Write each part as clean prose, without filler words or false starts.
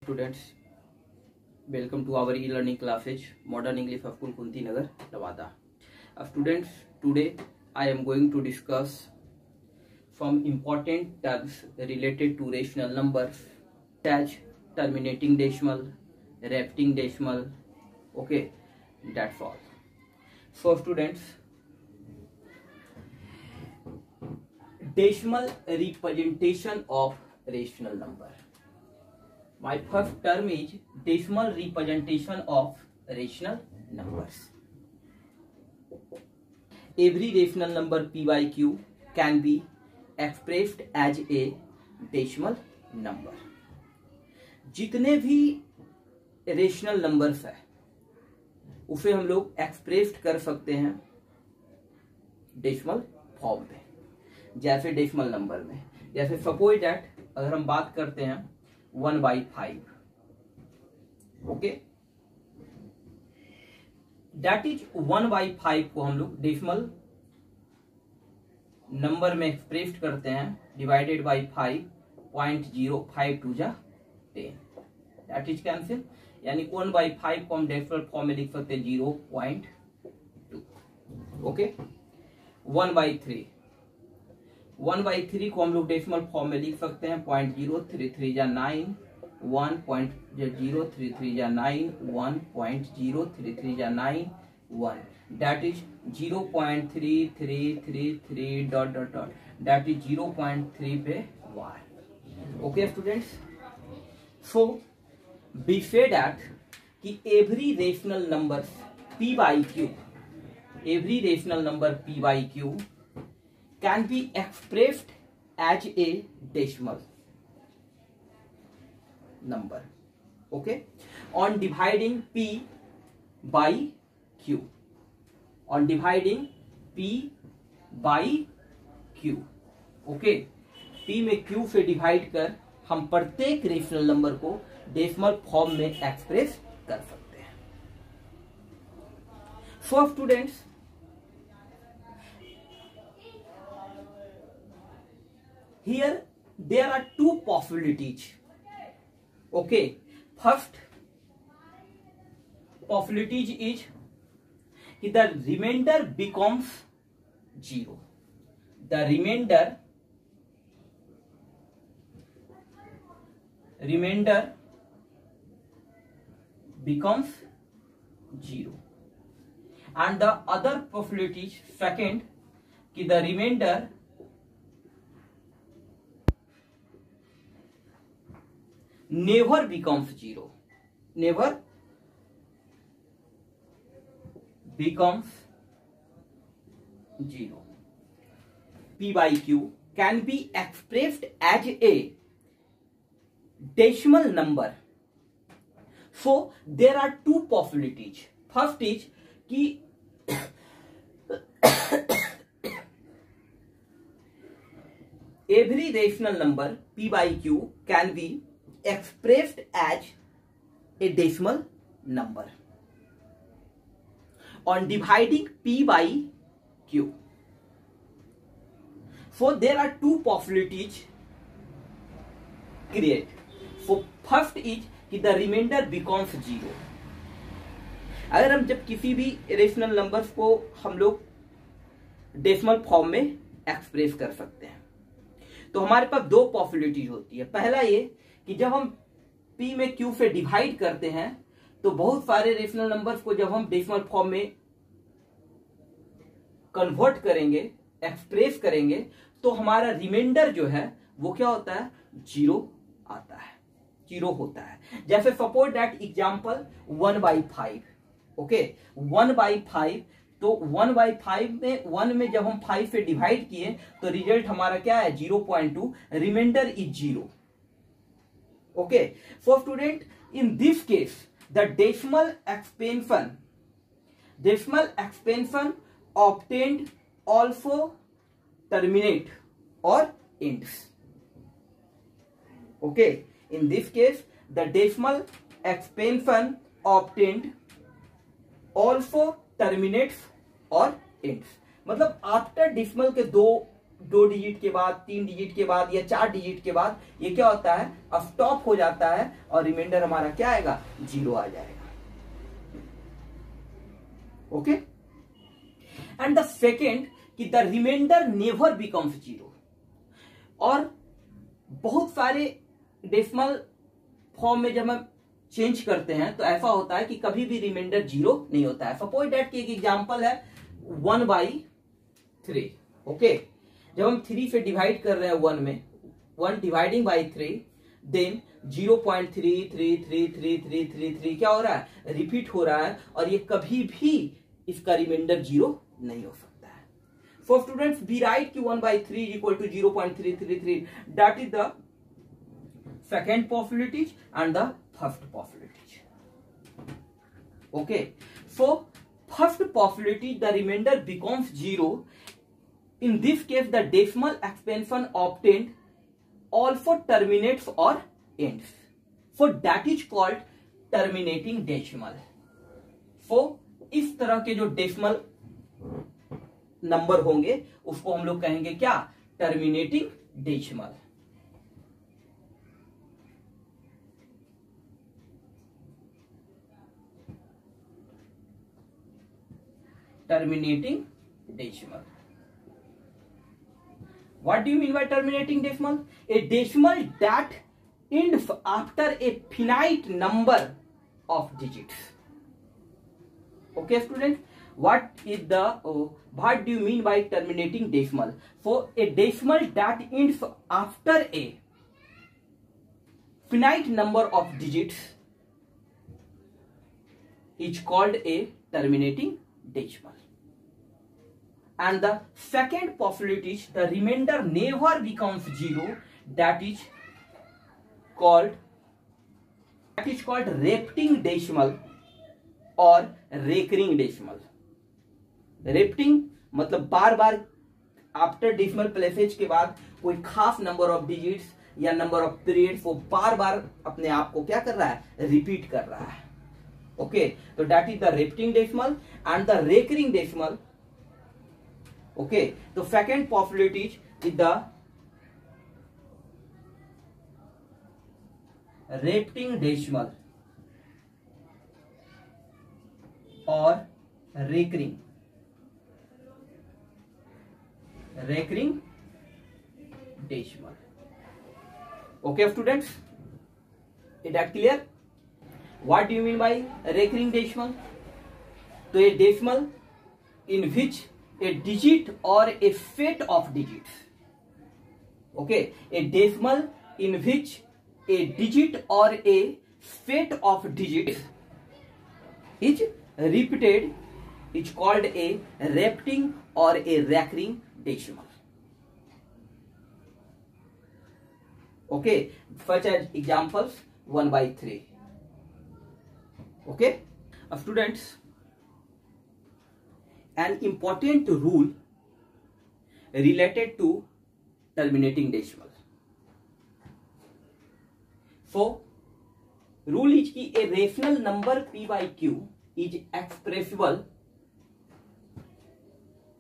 Students, welcome to our e-learning classes, Modern English of Kunti Nagar, Nevada. Students, today I am going to discuss some important terms related to rational numbers, such terminating decimal, repeating decimal. Okay, that's all. So, students, decimal representation of rational number. My first term is decimal representation of rational numbers. Every rational number p by q can be expressed as a decimal number. जितने भी rational numbers है उसे हम लोग express कर सकते हैं decimal form में, जैसे डेसिमल नंबर में, जैसे सपोज दैट अगर हम बात करते हैं 1/5, ओके, दैट इज 1/5 को हम लोग डेसिमल नंबर में एक्सप्रेस करते हैं डिवाइडेड बाई 5.05 टू जा 10, दैट इज कैंसिल, यानी 1/5 को हम डेसिमल फॉर्म में लिख सकते हैं 0.2, ओके। 1/3 को हम लोग डेसिमल फॉर्म में लिख सकते हैं 0.033 जा 9, 1.033 जा 9, 1.033 जा 9, 1, that is 0.3333 dot dot dot, that is 0.3 पे 1, okay students. So we say that कि every rational number p by q can be expressed as a decimal number, okay, on dividing p by q, okay, p में q से divide कर हम प्रत्येक rational number को decimal form में express कर सकते हैं। So students, here there are two possibilities, okay. First possibilities is कि the remainder becomes 0, the remainder becomes 0, and the other possibility is second कि the remainder never becomes 0, never becomes 0. p by q can be expressed as a decimal number. So there are two possibilities. First is कि every rational number p by q can be expressed as a decimal number on dividing p by q. So there are two possibilities create. So first is कि the reminder becomes 0। अगर हम जब किसी भी rational numbers को हम लोग decimal form में एक्सप्रेस कर सकते हैं, तो हमारे पास दो पॉसिबिलिटीज होती है। पहला ये कि जब हम p में q से डिवाइड करते हैं तो बहुत सारे रेशनल नंबर्स को जब हम डेसिमल फॉर्म में कन्वर्ट करेंगे, एक्सप्रेस करेंगे, तो हमारा रिमाइंडर जो है वो क्या होता है, 0 आता है, 0 होता है। जैसे सपोज दैट एग्जाम्पल 1/5, ओके, 1/5, तो 1/5 में 1 में जब हम 5 से डिवाइड किए तो रिजल्ट हमारा क्या है, 0.2, remainder is 0, okay. So student, in this case the decimal expansion obtained also terminate और ends, okay. In this case the decimal expansion obtained also terminates or ends, मतलब आफ्टर डेसिमल के दो 2 digit के बाद, 3 digit के बाद या 4 digit के बाद ये क्या होता है, अब स्टॉप हो जाता है और रिमाइंडर हमारा क्या आएगा, 0 आ जाएगा। ओके, एंड द सेकेंड कि द रिमाइंडर नेवर बिकम्स 0। और बहुत सारे डेसिमल फॉर्म में जब हम चेंज करते हैं तो ऐसा होता है कि कभी भी रिमाइंडर 0 नहीं होता है। सपोज दैट की एक एग्जांपल है 1/3। ओके, जब हम 3 से डिवाइड कर रहे हैं 1 में, 1 डिवाइडिंग बाई 3, देन 0.3333333 क्या हो रहा है, रिपीट हो रहा है, और ये कभी भी इसका रिमाइंडर 0 नहीं हो सकता है। सो स्टूडेंट्स, वी राइट कि 1/3 equal to 0.333, that is the second possibilities and the first possibilities. Okay, so first possibility the remainder becomes 0. In this case, the decimal expansion obtained also terminates or ends. So that is called terminating decimal. So इस तरह के जो decimal number होंगे उसको हम लोग कहेंगे क्या, terminating decimal. Terminating decimal. What do you mean by terminating decimal? A decimal that ends after a finite number of digits. Okay, students. What do you mean by terminating decimal? So a decimal that ends after a finite number of digits is called a terminating decimal. And the second possibility is the remainder never becomes 0. That is called repeating decimal or recurring decimal. Repeating मतलब बार बार after decimal places के बाद कोई खास number of digits या number of periods वो बार बार अपने आप को क्या कर रहा है, रिपीट कर रहा है। ओके, तो that is the repeating decimal and the recurring decimal. Okay, the second possibility is the repeating decimal or recurring decimal. Okay, students, is that clear? What do you mean by recurring decimal? तो ये decimal in which a digit or a set of digits. Okay, a decimal in which a digit or a set of digits is repeated is called a repeating or a recurring decimal. Okay, such as examples 1/3. Okay, students, an important rule related to terminating decimal. So rule is कि a rational number p by q is expressible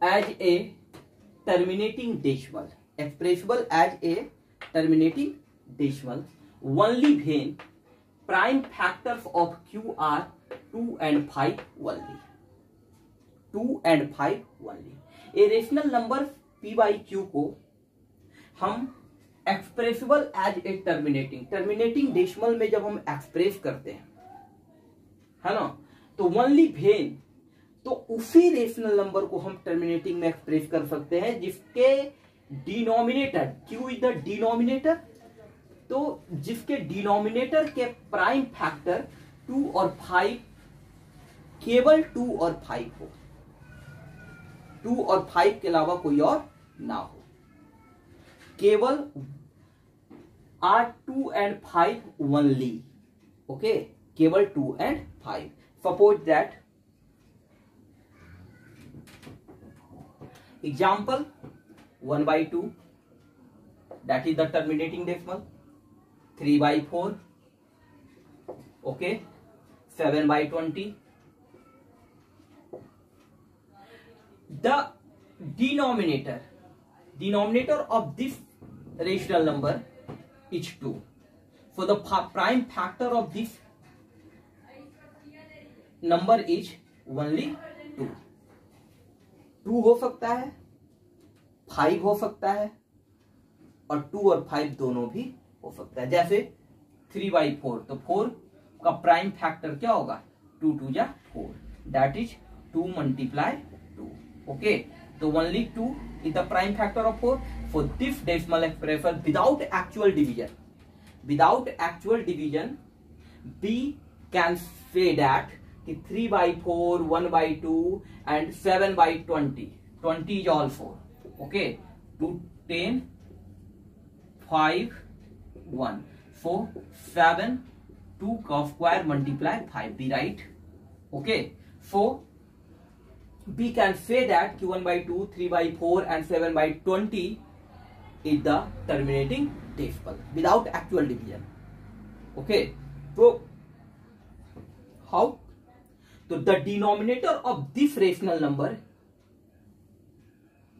as a terminating decimal. Expressible as a terminating decimal only when prime factors of q are 2 and 5 only. 2 and 5 only. A rational number p by q को हम expressible as a terminating decimal में जब हम express करते हैं, है ना, तो ओनली वेन, तो उसी रेशनल नंबर को हम टर्मिनेटिंग में एक्सप्रेस कर सकते हैं जिसके denominator, q is the denominator, तो जिसके डिनोमिनेटर के प्राइम फैक्टर 2 और 5, केवल 2 और 5 हो, 2 और 5 के अलावा कोई और ना हो, केवल आर 2 and 5 ओनली। ओके, केवल 2 and 5। Suppose that example 1/2, that is the terminating decimal, 3/4, okay, 7/20। The denominator denominator of this rational number is 2. For the prime factor of this number is only 2. 2 हो सकता है, 5 हो सकता है, और 2 और 5 दोनों भी हो सकता है. जैसे 3/4, तो 4 का प्राइम फैक्टर क्या होगा? 2 2 जा 4, दैट इज 2 × 2. ओके, तो only 2 is the prime factor of 4. For this decimal expression without actual division, we can say that 3/4, 1/2 and 7/20. 20 is all 4. Okay, 2, 10, 5, 1. 4, 7, 2 का square multiply 5. Be right. Okay, so we can say that 1/2, 3/4 and 7/20 is the terminating decimal without actual division. Okay, so how? So the denominator of this rational number,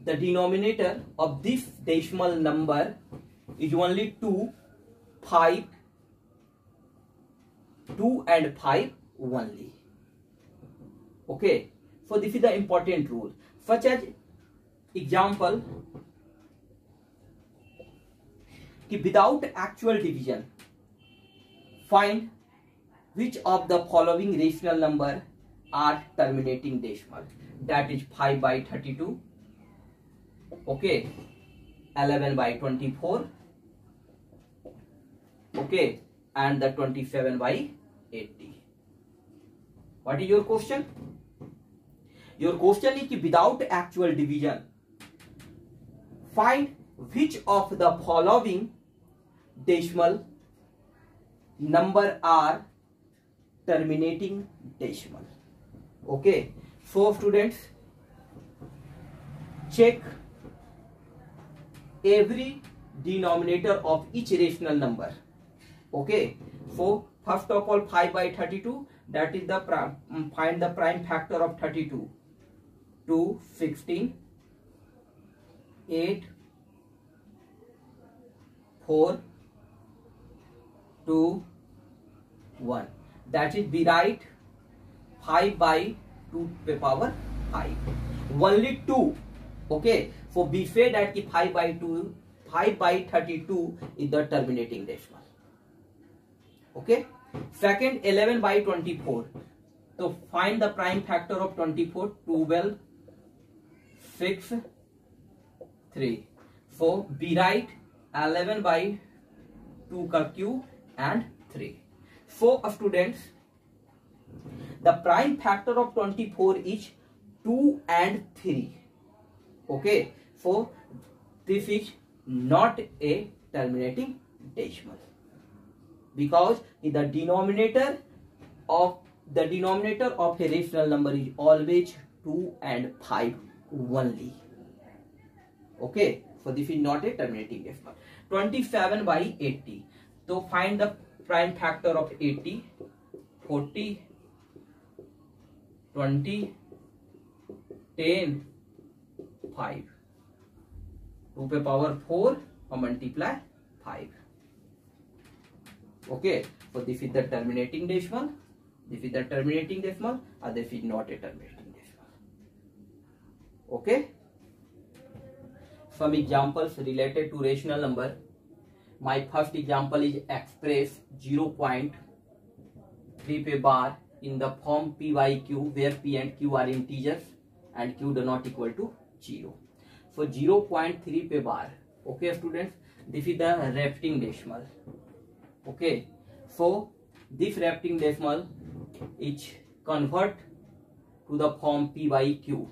the denominator of this decimal number is only 2, 5, 2 and 5 only. Okay, so this is the important rule. Such as example, कि without actual division, find which of the following rational number are terminating decimal. That is 5/32. Okay, 11/24. Okay, and the 27/80. What is your question? Your question is without actual division, find which of the following decimal number are terminating decimal. Okay, so students, check every denominator of each rational number. Okay, so first of all 5/32, that is the find the prime factor of 32. 2, 16, 8, 4, 2, 1. That is, we write 5/2 पे power 5. Only 2. Okay, so we say that 5/32 is the terminating decimal. Okay, second 11/24. So find the prime factor of 24. 12, 6, 3. So we write 11/2 का cube and 3. So students, the prime factor of 24 is 2 and 3. Okay, so this is not a terminating decimal because the denominator of a rational number is always 2 and 5 only. Okay, so this is not a terminating decimal. 27/80. So find the prime factor of 80. 40, 20, 10, 5. 2 पे power 4 और multiply 5. Okay, so this is the terminating decimal. This is the terminating decimal, or this is not a terminating decimal. Okay. Some examples related to rational number. My first example is express 0.3 पे bar in the form p/q, where p and q are integers and q do not equal to 0. So 0.3 पे bar. Okay, students, this is the repeating decimal. Okay, so this repeating decimal is convert to the form p/q.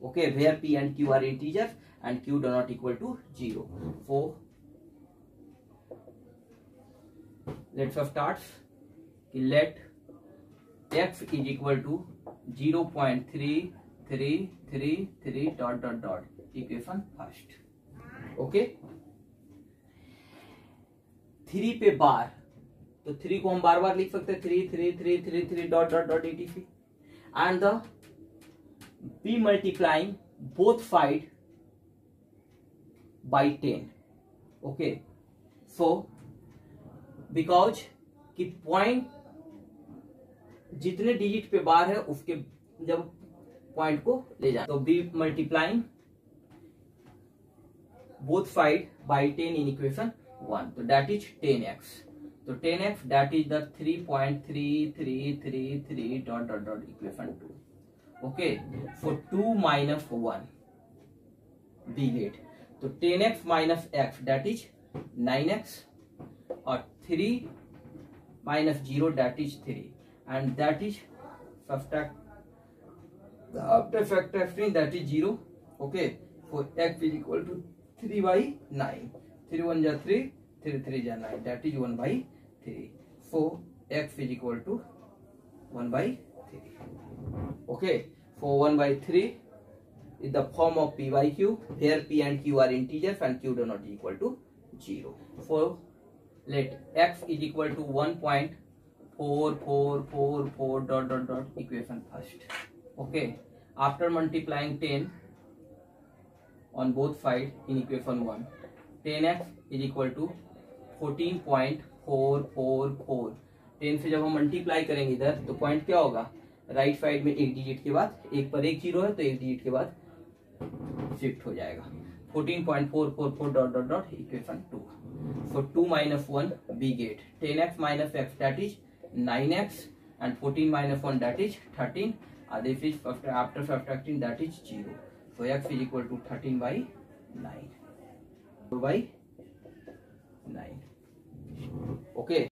Okay, where p and q are integers and q do not equal to 0. So let's start. Let x is equal to 0.3333 ... Equation first. Okay, 3 पे बार, तो 3 को हम बार बार लिख सकते हैं 3 3 3 3 3 ... etc. and the b multiplying both side by 10. Okay, so because कि point जितने digit पे बार है उसके जब पॉइंट को ले जाए तो by multiplying both side by 10 in equation 1, तो दैट इज 10x. तो 10x that is the 3.3333 dot dot dot equation 2. Okay, for 2 minus 1 we get. तो 10x minus x that is 9x और 3 minus 0 that is 3, and that is subtract after subtracting that is 0. Okay, for x is equal to 3 by 9. 3 1 ja 3, 3 3 ja 9, that is 1 by 3. So x is equal to 1 by 3. Okay, for 1 by 3 is the form of p by q, where p and q are integers and q do not equal to 0. For let x is equal to 1.4444 dot dot dot equation first. Okay, after multiplying 10 on both sides in equation 1, 10x is equal to 14.444. 10 से जब हम multiply करेंगे इधर तो point क्या होगा, right side में एक डिजिट के बाद, एक पर एक जीरो है तो एक डिजिट के बाद शिफ्ट हो जाएगा. 14.444 dot dot dot equation 2. So 2 minus 1 we get 10x minus x that is 9x and 14 minus 1 that is 13. This is after subtracting that is 0. So x is equal to 13 by 9. 4 by 9. Okay.